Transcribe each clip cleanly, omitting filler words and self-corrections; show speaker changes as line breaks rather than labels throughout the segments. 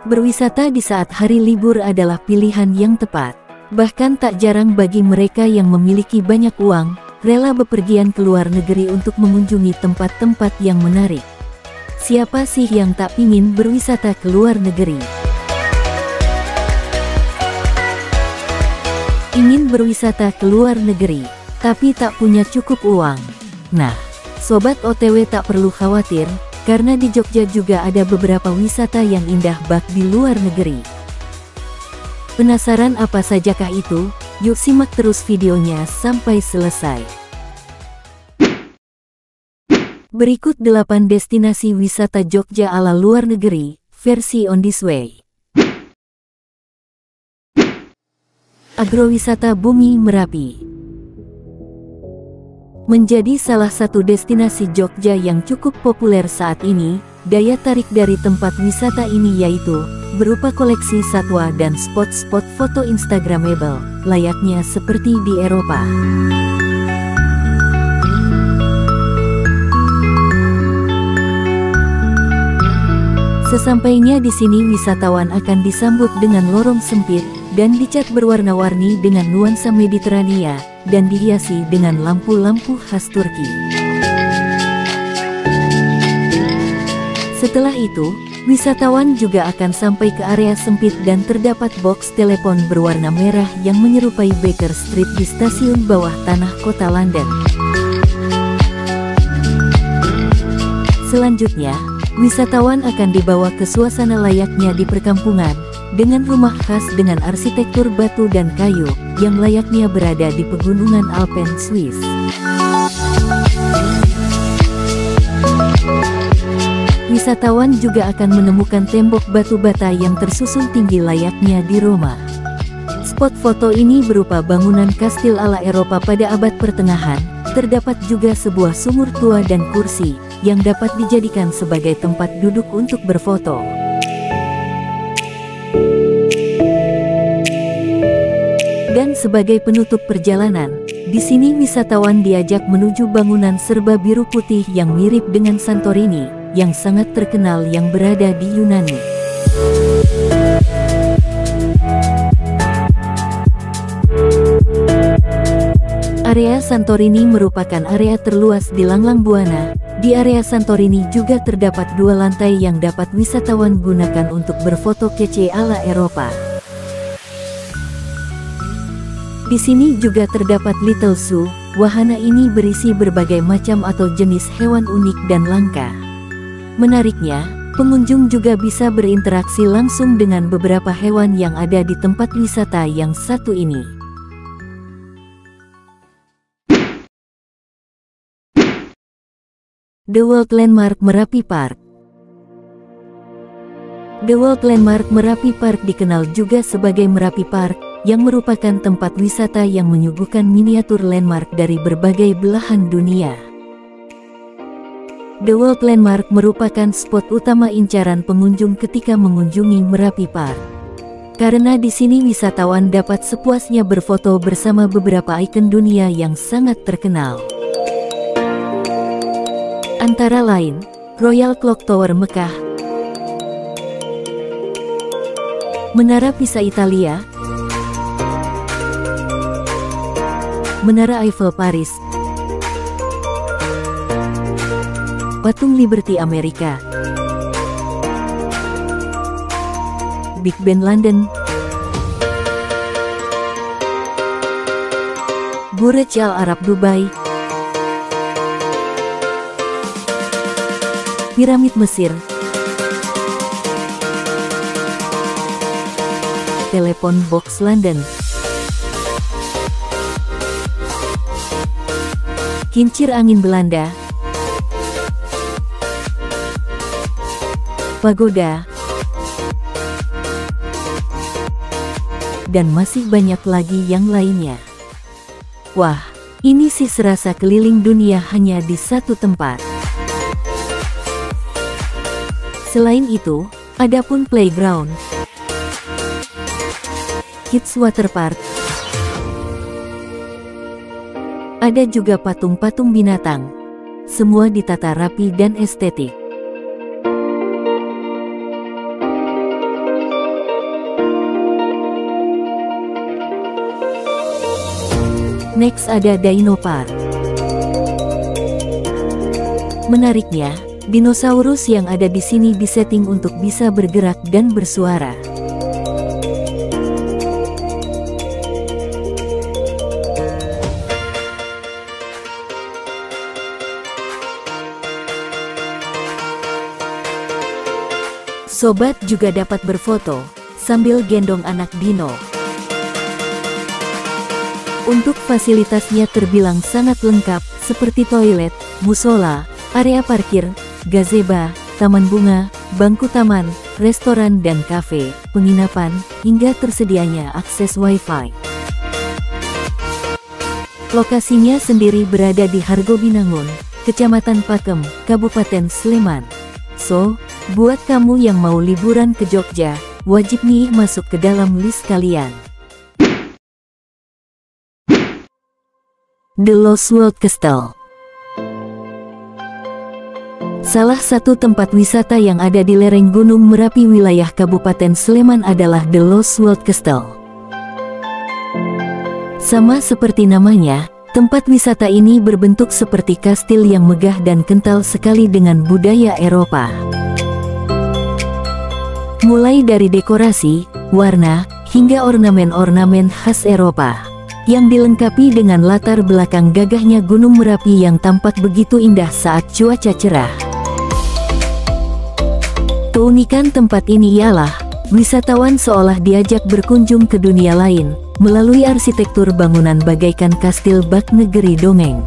Berwisata di saat hari libur adalah pilihan yang tepat. Bahkan tak jarang bagi mereka yang memiliki banyak uang, rela bepergian ke luar negeri untuk mengunjungi tempat-tempat yang menarik. Siapa sih yang tak ingin berwisata ke luar negeri? Ingin berwisata ke luar negeri, tapi tak punya cukup uang. Nah, Sobat OTW tak perlu khawatir, karena di Jogja juga ada beberapa wisata yang indah bak di luar negeri. Penasaran apa sajakah itu? Yuk simak terus videonya sampai selesai. Berikut 8 destinasi wisata Jogja ala luar negeri, versi On This Way. Agrowisata Bumi Merapi menjadi salah satu destinasi Jogja yang cukup populer saat ini. Daya tarik dari tempat wisata ini yaitu berupa koleksi satwa dan spot-spot foto instagramable, layaknya seperti di Eropa. Sesampainya di sini, wisatawan akan disambut dengan lorong sempit dan dicat berwarna-warni dengan nuansa Mediterania dan dihiasi dengan lampu-lampu khas Turki. Setelah itu, wisatawan juga akan sampai ke area sempit dan terdapat box telepon berwarna merah yang menyerupai Baker Street di stasiun bawah tanah kota London. Selanjutnya, wisatawan akan dibawa ke suasana layaknya di perkampungan, dengan rumah khas dengan arsitektur batu dan kayu, yang layaknya berada di pegunungan Alpen Swiss. Wisatawan juga akan menemukan tembok batu bata yang tersusun tinggi layaknya di Roma. Spot foto ini berupa bangunan kastil ala Eropa pada abad pertengahan. Terdapat juga sebuah sumur tua dan kursi, yang dapat dijadikan sebagai tempat duduk untuk berfoto. Dan sebagai penutup perjalanan, di sini wisatawan diajak menuju bangunan serba biru putih yang mirip dengan Santorini, yang sangat terkenal yang berada di Yunani. Area Santorini merupakan area terluas di Langlang Buana. Di area Santorini juga terdapat 2 lantai yang dapat wisatawan gunakan untuk berfoto kece ala Eropa. Di sini juga terdapat Little Zoo. Wahana ini berisi berbagai macam atau jenis hewan unik dan langka. Menariknya, pengunjung juga bisa berinteraksi langsung dengan beberapa hewan yang ada di tempat wisata yang satu ini. The World Landmark Merapi Park. The World Landmark Merapi Park dikenal juga sebagai Merapi Park, yang merupakan tempat wisata yang menyuguhkan miniatur landmark dari berbagai belahan dunia. The World Landmark merupakan spot utama incaran pengunjung ketika mengunjungi Merapi Park. Karena di sini wisatawan dapat sepuasnya berfoto bersama beberapa ikon dunia yang sangat terkenal. Antara lain, Royal Clock Tower Mekah, Menara Pisa Italia, Menara Eiffel Paris, Patung Liberty Amerika, Big Ben London, Burj Al Arab Dubai, Piramid Mesir, Telepon Box London, Kincir Angin Belanda, Pagoda, dan masih banyak lagi yang lainnya. Wah, ini sih serasa keliling dunia hanya di satu tempat. Selain itu, ada pun playground, kids water park, ada juga patung-patung binatang. Semua ditata rapi dan estetik. Next ada Dino Park. Menariknya, dinosaurus yang ada di sini disetting untuk bisa bergerak dan bersuara. Sobat juga dapat berfoto sambil gendong anak dino. Untuk fasilitasnya terbilang sangat lengkap, seperti toilet, musola, area parkir, gazebo, taman bunga, bangku taman, restoran dan kafe, penginapan, hingga tersedianya akses Wi-Fi. Lokasinya sendiri berada di Hargobinangun, Kecamatan Pakem, Kabupaten Sleman. So, buat kamu yang mau liburan ke Jogja, wajib nih masuk ke dalam list kalian. The Lost World Castle. Salah satu tempat wisata yang ada di lereng Gunung Merapi wilayah Kabupaten Sleman adalah The Lost World Castle. Sama seperti namanya, tempat wisata ini berbentuk seperti kastil yang megah dan kental sekali dengan budaya Eropa. Mulai dari dekorasi, warna, hingga ornamen-ornamen khas Eropa, yang dilengkapi dengan latar belakang gagahnya Gunung Merapi yang tampak begitu indah saat cuaca cerah. Keunikan tempat ini ialah, wisatawan seolah diajak berkunjung ke dunia lain, melalui arsitektur bangunan bagaikan kastil bak negeri dongeng.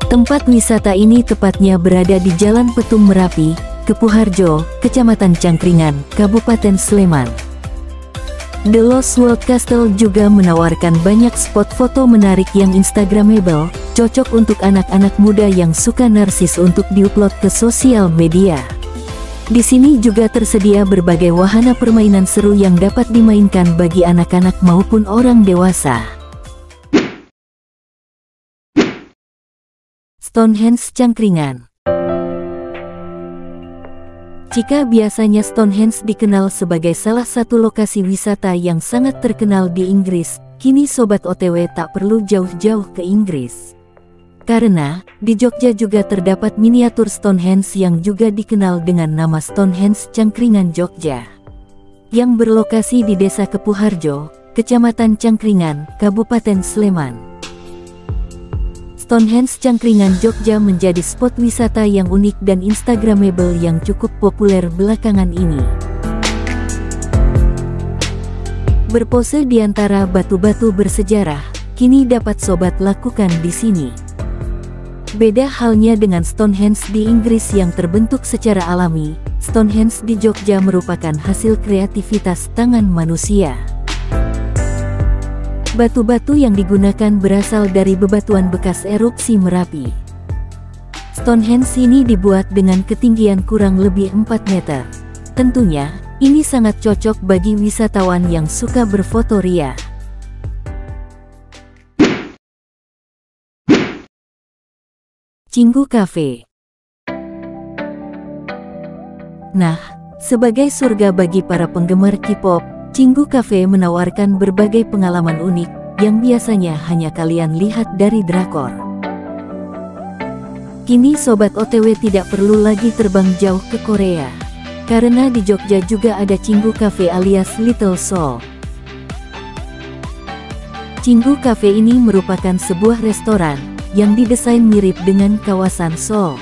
Tempat wisata ini tepatnya berada di Jalan Petung Merapi, Kepuharjo, Kecamatan Cangkringan, Kabupaten Sleman. The Lost World Castle juga menawarkan banyak spot foto menarik yang instagramable, cocok untuk anak-anak muda yang suka narsis untuk diupload ke sosial media. Di sini juga tersedia berbagai wahana permainan seru yang dapat dimainkan bagi anak-anak maupun orang dewasa. Stonehenge Cangkringan. Jika biasanya Stonehenge dikenal sebagai salah satu lokasi wisata yang sangat terkenal di Inggris, kini Sobat OTW tak perlu jauh-jauh ke Inggris. Karena, di Jogja juga terdapat miniatur Stonehenge yang juga dikenal dengan nama Stonehenge Cangkringan Jogja, yang berlokasi di Desa Kepuharjo, Kecamatan Cangkringan, Kabupaten Sleman. Stonehenge Cangkringan Jogja menjadi spot wisata yang unik dan instagramable yang cukup populer belakangan ini. Berpose di antara batu-batu bersejarah, kini dapat Sobat lakukan di sini. Beda halnya dengan Stonehenge di Inggris yang terbentuk secara alami, Stonehenge di Jogja merupakan hasil kreativitas tangan manusia. Batu-batu yang digunakan berasal dari bebatuan bekas erupsi Merapi. Stonehenge ini dibuat dengan ketinggian kurang lebih 4 meter. Tentunya, ini sangat cocok bagi wisatawan yang suka berfoto ria. Cinggu Cafe. Nah, sebagai surga bagi para penggemar K-pop, Cinggu Cafe menawarkan berbagai pengalaman unik yang biasanya hanya kalian lihat dari drakor. Kini Sobat OTW tidak perlu lagi terbang jauh ke Korea, karena di Jogja juga ada Cinggu Cafe alias Little Seoul. Cinggu Cafe ini merupakan sebuah restoran yang didesain mirip dengan kawasan Seoul.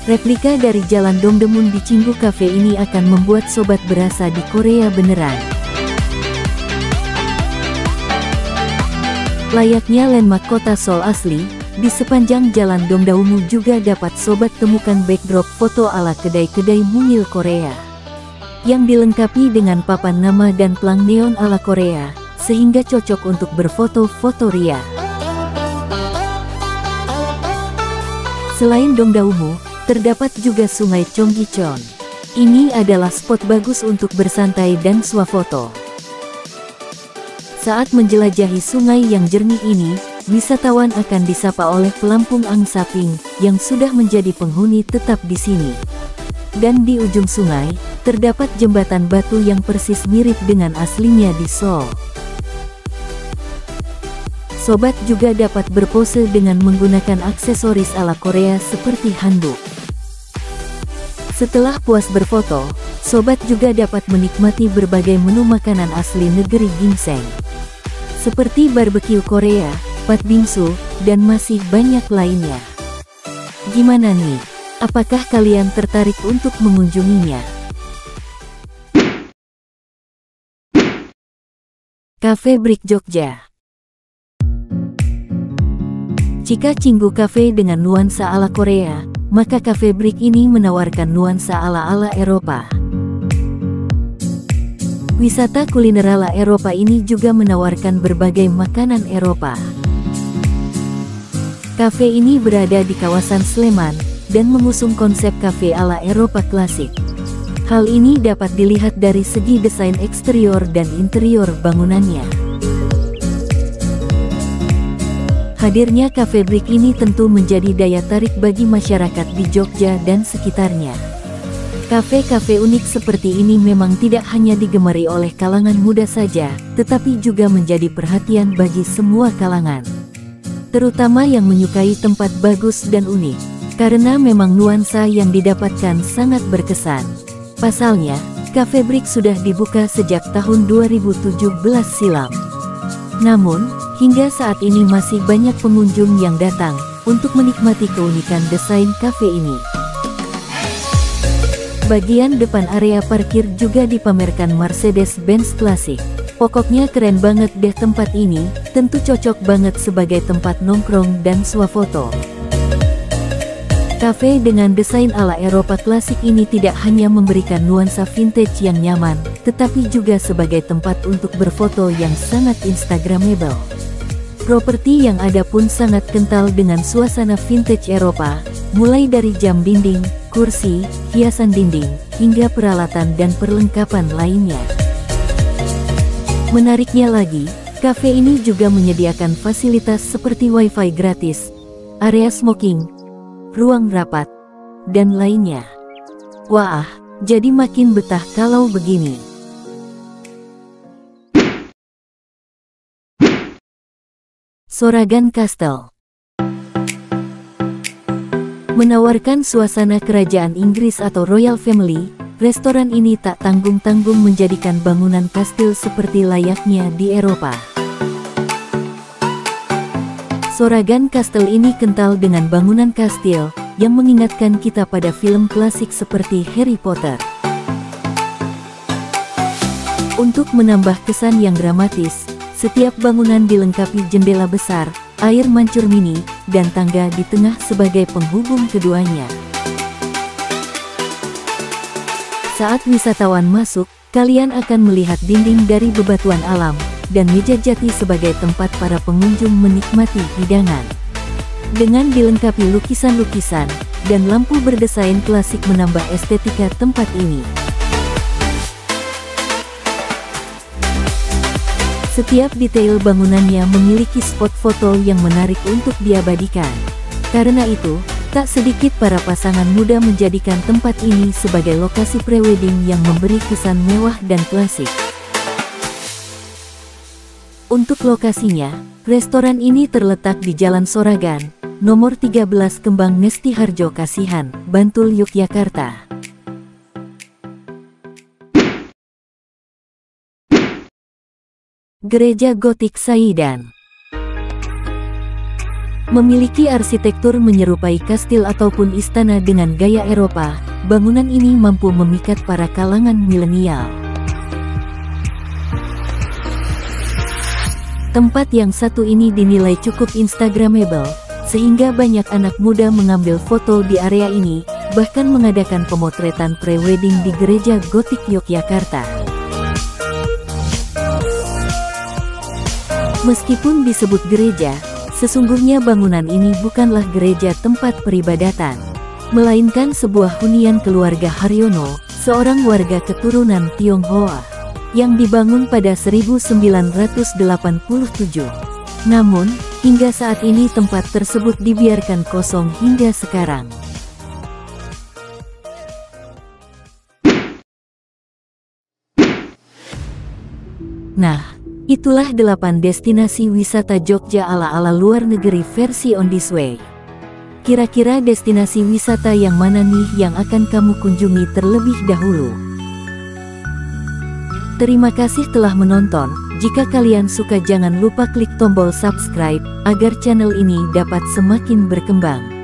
Replika dari Jalan Dongdaemun di Cinggu Cafe ini akan membuat Sobat berasa di Korea beneran. Layaknya landmark kota Seoul asli, di sepanjang Jalan Dongdaemun juga dapat Sobat temukan backdrop foto ala kedai-kedai mungil Korea, yang dilengkapi dengan papan nama dan pelang neon ala Korea, sehingga cocok untuk berfoto-foto ria. Selain Dongdaemun, terdapat juga Sungai Chonggicheon. Ini adalah spot bagus untuk bersantai dan swafoto. Saat menjelajahi sungai yang jernih ini, wisatawan akan disapa oleh pelampung angsa pink yang sudah menjadi penghuni tetap di sini. Dan di ujung sungai, terdapat jembatan batu yang persis mirip dengan aslinya di Seoul. Sobat juga dapat berpose dengan menggunakan aksesoris ala Korea seperti hanbok. Setelah puas berfoto, sobat juga dapat menikmati berbagai menu makanan asli negeri ginseng, seperti barbeque Korea, patbingsu, dan masih banyak lainnya. Gimana nih? Apakah kalian tertarik untuk mengunjunginya? Cafe Brick Jogja. Jika Cinggu Cafe dengan nuansa ala Korea, maka Cafe Brick ini menawarkan nuansa ala-ala Eropa. Wisata kuliner ala Eropa ini juga menawarkan berbagai makanan Eropa. Cafe ini berada di kawasan Sleman, dan mengusung konsep cafe ala Eropa klasik. Hal ini dapat dilihat dari segi desain eksterior dan interior bangunannya. Hadirnya Cafe Brick ini tentu menjadi daya tarik bagi masyarakat di Jogja dan sekitarnya. Kafe-kafe unik seperti ini memang tidak hanya digemari oleh kalangan muda saja, tetapi juga menjadi perhatian bagi semua kalangan. Terutama yang menyukai tempat bagus dan unik, karena memang nuansa yang didapatkan sangat berkesan. Pasalnya, Cafe Brick sudah dibuka sejak tahun 2017 silam. Namun, hingga saat ini masih banyak pengunjung yang datang untuk menikmati keunikan desain cafe ini. Bagian depan area parkir juga dipamerkan Mercedes-Benz klasik. Pokoknya keren banget deh tempat ini, tentu cocok banget sebagai tempat nongkrong dan swafoto. Cafe dengan desain ala Eropa klasik ini tidak hanya memberikan nuansa vintage yang nyaman, tetapi juga sebagai tempat untuk berfoto yang sangat instagramable. Properti yang ada pun sangat kental dengan suasana vintage Eropa, mulai dari jam dinding, kursi, hiasan dinding, hingga peralatan dan perlengkapan lainnya. Menariknya lagi, cafe ini juga menyediakan fasilitas seperti wifi gratis, area smoking, ruang rapat, dan lainnya. Wah, jadi makin betah kalau begini. Soragan Castle menawarkan suasana kerajaan Inggris atau Royal Family. Restoran ini tak tanggung-tanggung menjadikan bangunan kastil seperti layaknya di Eropa. Soragan Castle ini kental dengan bangunan kastil, yang mengingatkan kita pada film klasik seperti Harry Potter. Untuk menambah kesan yang dramatis, setiap bangunan dilengkapi jendela besar, air mancur mini, dan tangga di tengah sebagai penghubung keduanya. Saat wisatawan masuk, kalian akan melihat dinding dari bebatuan alam, dan meja jati sebagai tempat para pengunjung menikmati hidangan. Dengan dilengkapi lukisan-lukisan, dan lampu berdesain klasik menambah estetika tempat ini. Setiap detail bangunannya memiliki spot foto yang menarik untuk diabadikan. Karena itu, tak sedikit para pasangan muda menjadikan tempat ini sebagai lokasi prewedding yang memberi kesan mewah dan klasik. Untuk lokasinya, restoran ini terletak di Jalan Soragan, nomor 13 Kembang Ngesti Harjo Kasihan, Bantul, Yogyakarta. Gereja Gotik Saidan memiliki arsitektur menyerupai kastil ataupun istana dengan gaya Eropa. Bangunan ini mampu memikat para kalangan milenial. Tempat yang satu ini dinilai cukup instagramable, sehingga banyak anak muda mengambil foto di area ini, bahkan mengadakan pemotretan pre-wedding di Gereja Gotik Yogyakarta. Meskipun disebut gereja, sesungguhnya bangunan ini bukanlah gereja tempat peribadatan, melainkan sebuah hunian keluarga Haryono, seorang warga keturunan Tionghoa, yang dibangun pada 1987. Namun, hingga saat ini tempat tersebut dibiarkan kosong hingga sekarang. Nah, Itulah 8 destinasi wisata Jogja ala-ala luar negeri versi On This Way. Kira-kira destinasi wisata yang mana nih yang akan kamu kunjungi terlebih dahulu? Terima kasih telah menonton. Jika kalian suka jangan lupa klik tombol subscribe, agar channel ini dapat semakin berkembang.